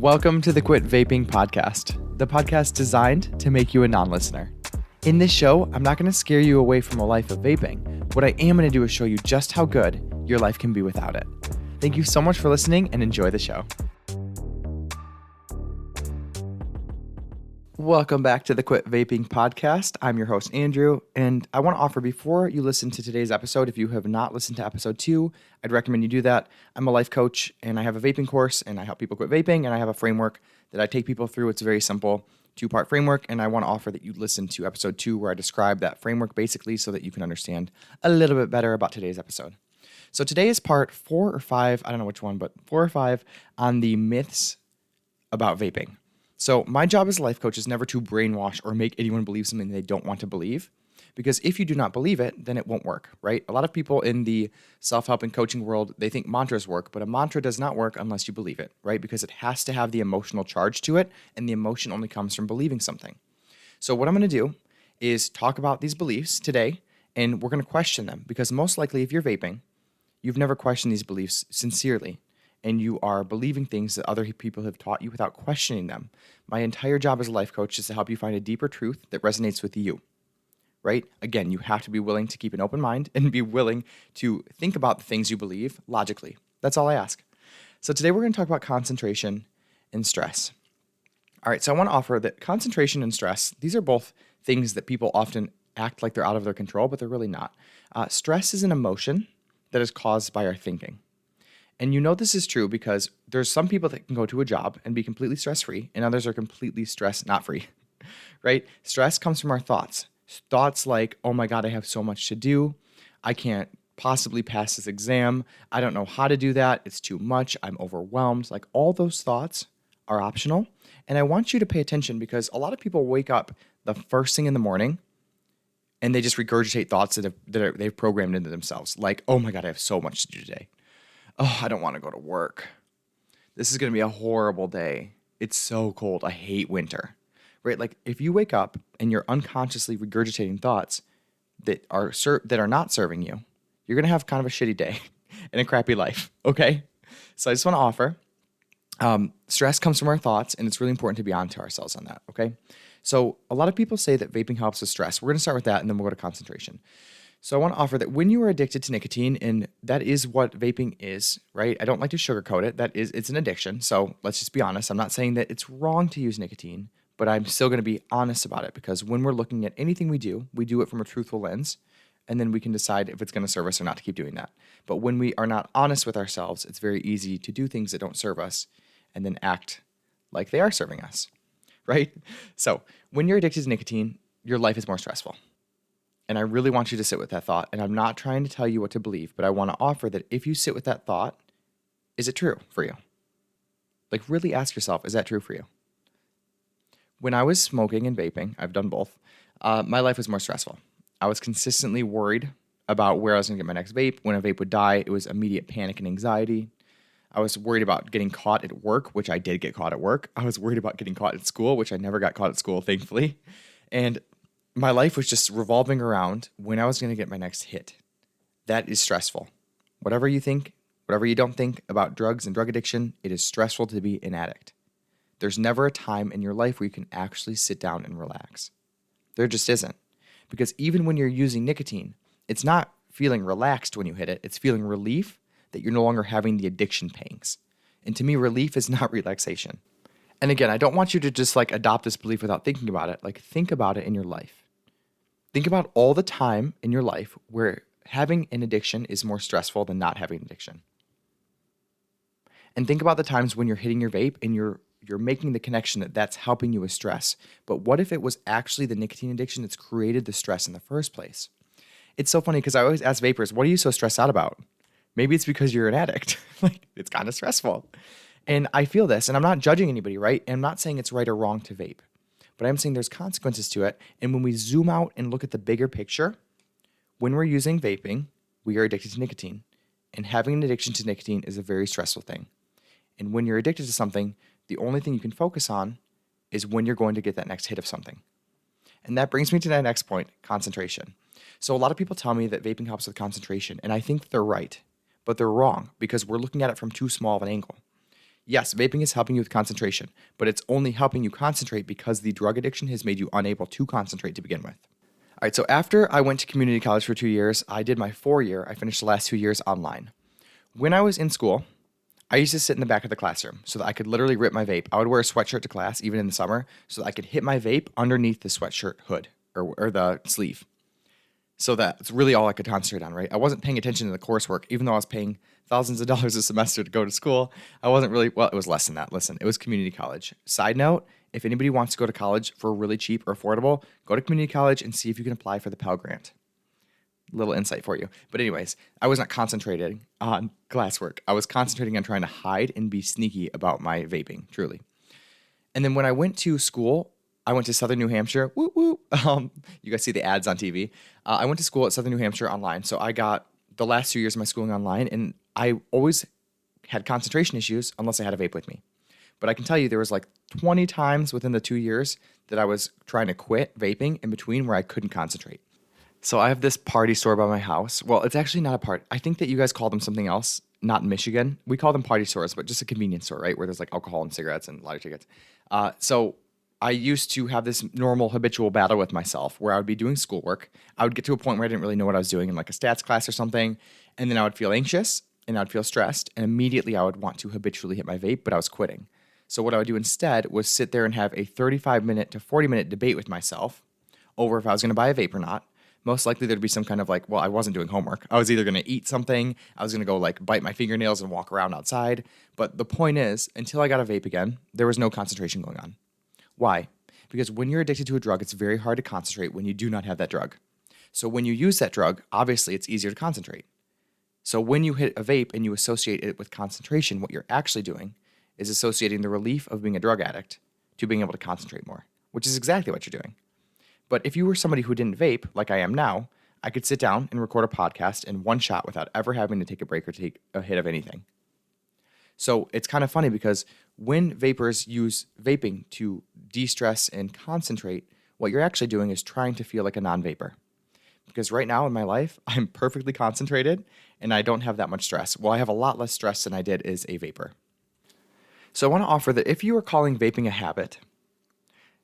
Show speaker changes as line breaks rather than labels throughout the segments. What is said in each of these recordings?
Welcome to the Quit Vaping podcast, the podcast designed to make you a non-listener. In this show, I'm not going to scare you away from a life of vaping. What I am going to do is show you just how good your life can be without it. Thank you so much for listening and enjoy the show. Welcome back to the Quit Vaping podcast. I'm your host, Andrew, and I want to offer before you listen to today's episode, if you have not listened to episode 2, I'd recommend you do that. I'm a life coach, and I have a vaping course, and I help people quit vaping, and I have a framework that I take people through. It's a very simple 2-part framework, and I want to offer that you listen to episode 2, where I describe that framework basically so that you can understand a little bit better about today's episode. So today is part 4 or 5, I don't know which one, but 4 or 5 on the myths about vaping. So my job as a life coach is never to brainwash or make anyone believe something they don't want to believe, because if you do not believe it, then it won't work, right? A lot of people in the self-help and coaching world, they think mantras work, but a mantra does not work unless you believe it, right? Because it has to have the emotional charge to it, and the emotion only comes from believing something. So what I'm going to do is talk about these beliefs today, and we're going to question them, because most likely if you're vaping, you've never questioned these beliefs sincerely, and you are believing things that other people have taught you without questioning them. My entire job as a life coach is to help you find a deeper truth that resonates with you, right? Again, you have to be willing to keep an open mind and be willing to think about the things you believe logically. That's all I ask. So today we're going to talk about concentration and stress. All right, so I want to offer that concentration and stress, these are both things that people often act like they're out of their control, but they're really not. Stress is an emotion that is caused by our thinking. And you know this is true because there's some people that can go to a job and be completely stress-free, and others are completely stress-not-free, right? Stress comes from our thoughts. Thoughts like, oh my God, I have so much to do. I can't possibly pass this exam. I don't know how to do that. It's too much. I'm overwhelmed. Like, all those thoughts are optional. And I want you to pay attention, because a lot of people wake up the first thing in the morning and they just regurgitate thoughts they've programmed into themselves. Like, oh my God, I have so much to do today. Oh, I don't want to go to work. This is going to be a horrible day. It's so cold. I hate winter, right? Like, if you wake up and you're unconsciously regurgitating thoughts that are not serving you, you're going to have kind of a shitty day and a crappy life, okay? So I just want to offer, stress comes from our thoughts, and it's really important to be honest to ourselves on that, okay? So a lot of people say that vaping helps with stress. We're going to start with that, and then we'll go to concentration. So I want to offer that when you are addicted to nicotine, and that is what vaping is, right? I don't like to sugarcoat it. It's an addiction. So let's just be honest. I'm not saying that it's wrong to use nicotine, but I'm still going to be honest about it, because when we're looking at anything we do it from a truthful lens, and then we can decide if it's going to serve us or not to keep doing that. But when we are not honest with ourselves, it's very easy to do things that don't serve us and then act like they are serving us, right? So when you're addicted to nicotine, your life is more stressful. And I really want you to sit with that thought. And I'm not trying to tell you what to believe, but I want to offer that if you sit with that thought, is it true for you? Like, really ask yourself, is that true for you? When I was smoking and vaping, I've done both, my life was more stressful. I was consistently worried about where I was going to get my next vape. When a vape would die, it was immediate panic and anxiety. I was worried about getting caught at work, which I did get caught at work. I was worried about getting caught at school, which I never got caught at school, thankfully. And my life was just revolving around when I was going to get my next hit. That is stressful. Whatever you think, whatever you don't think about drugs and drug addiction, it is stressful to be an addict. There's never a time in your life where you can actually sit down and relax. There just isn't. Because even when you're using nicotine, it's not feeling relaxed when you hit it. It's feeling relief that you're no longer having the addiction pangs. And to me, relief is not relaxation. And again, I don't want you to just adopt this belief without thinking about it. Think about it in your life. Think about all the time in your life where having an addiction is more stressful than not having an addiction. And think about the times when you're hitting your vape and you're making the connection that that's helping you with stress. But what if it was actually the nicotine addiction that's created the stress in the first place? It's so funny because I always ask vapors, what are you so stressed out about? Maybe it's because you're an addict. It's kind of stressful. And I feel this, and I'm not judging anybody, right? And I'm not saying it's right or wrong to vape. But I'm saying there's consequences to it. And when we zoom out and look at the bigger picture, when we're using vaping, we are addicted to nicotine. And having an addiction to nicotine is a very stressful thing. And when you're addicted to something, the only thing you can focus on is when you're going to get that next hit of something. And that brings me to that next point, concentration. So a lot of people tell me that vaping helps with concentration, and I think they're right, but they're wrong because we're looking at it from too small of an angle. Yes, vaping is helping you with concentration, but it's only helping you concentrate because the drug addiction has made you unable to concentrate to begin with. All right, so after I went to community college for 2 years, I did my 4 year. I finished the last 2 years online. When I was in school, I used to sit in the back of the classroom so that I could literally rip my vape. I would wear a sweatshirt to class, even in the summer, so that I could hit my vape underneath the sweatshirt hood or the sleeve. So that's really all I could concentrate on, right? I wasn't paying attention to the coursework, even though I was paying thousands of dollars a semester to go to school. I wasn't really, well, it was less than that. Listen, it was community college. Side note, if anybody wants to go to college for really cheap or affordable, go to community college and see if you can apply for the Pell Grant. Little insight for you. But anyways, I was not concentrating on classwork. I was concentrating on trying to hide and be sneaky about my vaping, truly. And then when I went to school, I went to Southern New Hampshire. Whoop, whoop. You guys see the ads on TV. I went to school at Southern New Hampshire online. So I got the last 2 years of my schooling online, and I always had concentration issues unless I had a vape with me. But I can tell you there was like 20 times within the 2 years that I was trying to quit vaping in between where I couldn't concentrate. So I have this party store by my house. Well, it's actually not a party. I think that you guys call them something else, not in Michigan. We call them party stores, but just a convenience store, right? Where there's like alcohol and cigarettes and lottery tickets. So I used to have this normal habitual battle with myself where I would be doing schoolwork. I would get to a point where I didn't really know what I was doing in like a stats class or something. And then I would feel anxious and I'd feel stressed. And immediately I would want to habitually hit my vape, but I was quitting. So what I would do instead was sit there and have a 35-minute to 40-minute debate with myself over if I was going to buy a vape or not. Most likely there'd be some kind of like, well, I wasn't doing homework. I was either going to eat something, I was going to go like bite my fingernails and walk around outside. But the point is, until I got a vape again, there was no concentration going on. Why? Because when you're addicted to a drug, it's very hard to concentrate when you do not have that drug. So when you use that drug, obviously it's easier to concentrate. So when you hit a vape and you associate it with concentration, what you're actually doing is associating the relief of being a drug addict to being able to concentrate more, which is exactly what you're doing. But if you were somebody who didn't vape, like I am now, I could sit down and record a podcast in one shot without ever having to take a break or take a hit of anything. So it's kind of funny because when vapors use vaping to de-stress and concentrate, what you're actually doing is trying to feel like a non-vapor. Because right now in my life, I'm perfectly concentrated and I don't have that much stress. Well, I have a lot less stress than I did as a vapor. So I want to offer that if you are calling vaping a habit,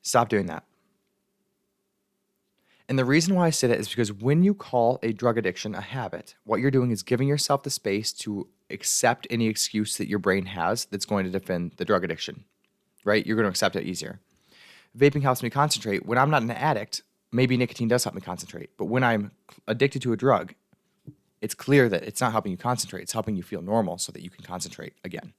stop doing that. And the reason why I say that is because when you call a drug addiction a habit, what you're doing is giving yourself the space to accept any excuse that your brain has that's going to defend the drug addiction, right? You're going to accept it easier. Vaping helps me concentrate. When I'm not an addict, maybe nicotine does help me concentrate. But when I'm addicted to a drug, it's clear that it's not helping you concentrate. It's helping you feel normal so that you can concentrate again,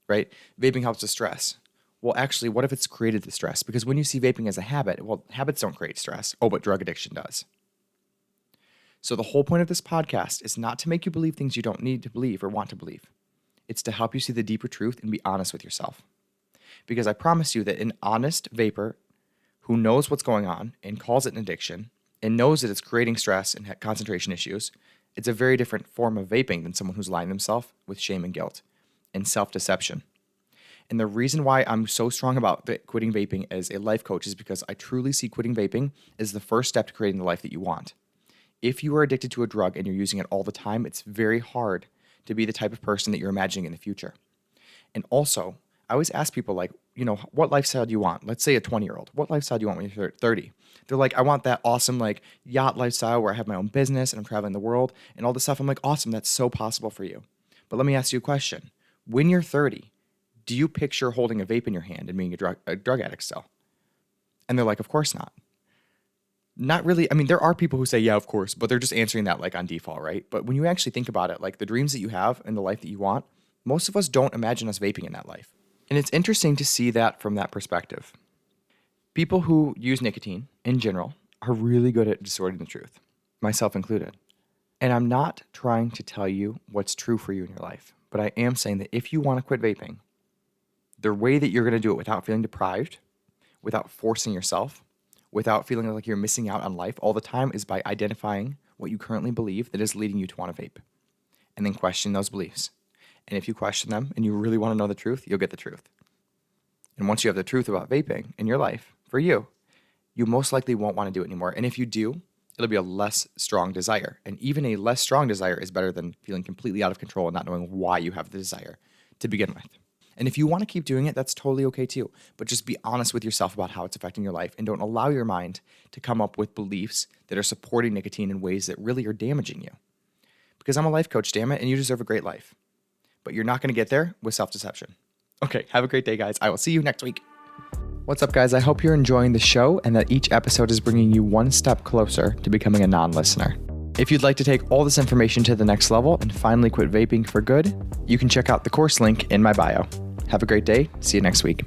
right? Vaping helps with stress. Well, actually, what if it's created the stress? Because when you see vaping as a habit, well, habits don't create stress. Oh, but drug addiction does. So the whole point of this podcast is not to make you believe things you don't need to believe or want to believe. It's to help you see the deeper truth and be honest with yourself. Because I promise you that an honest vapor who knows what's going on and calls it an addiction and knows that it's creating stress and concentration issues, it's a very different form of vaping than someone who's lying to themselves with shame and guilt and self-deception. And the reason why I'm so strong about quitting vaping as a life coach is because I truly see quitting vaping as the first step to creating the life that you want. If you are addicted to a drug and you're using it all the time, it's very hard to be the type of person that you're imagining in the future. And also, I always ask people like, what lifestyle do you want? Let's say a 20-year-old. What lifestyle do you want when you're 30? They're like, I want that awesome like yacht lifestyle where I have my own business and I'm traveling the world and all this stuff. I'm like, awesome, that's so possible for you. But let me ask you a question. When you're 30, do you picture holding a vape in your hand and being a drug addict still? And they're like, of course not. Not really. I mean, there are people who say, yeah, of course, but they're just answering that like on default, right? But when you actually think about it, like the dreams that you have and the life that you want, most of us don't imagine us vaping in that life. And it's interesting to see that from that perspective. People who use nicotine in general are really good at distorting the truth, myself included. And I'm not trying to tell you what's true for you in your life, but I am saying that if you want to quit vaping, the way that you're going to do it without feeling deprived, without forcing yourself, without feeling like you're missing out on life all the time is by identifying what you currently believe that is leading you to want to vape, and then questioning those beliefs. And if you question them and you really want to know the truth, you'll get the truth. And once you have the truth about vaping in your life, for you most likely won't want to do it anymore. And if you do, it'll be a less strong desire. And even a less strong desire is better than feeling completely out of control and not knowing why you have the desire. to begin with. And if you want to keep doing it, that's totally okay too. But just be honest with yourself about how it's affecting your life and don't allow your mind to come up with beliefs that are supporting nicotine in ways that really are damaging you. Because I'm a life coach, damn it, and you deserve a great life. But you're not going to get there with self-deception. Okay, have a great day, guys. I will see you next week. What's up, guys? I hope you're enjoying the show and that each episode is bringing you one step closer to becoming a non-listener. If you'd like to take all this information to the next level and finally quit vaping for good, you can check out the course link in my bio. Have a great day. See you next week.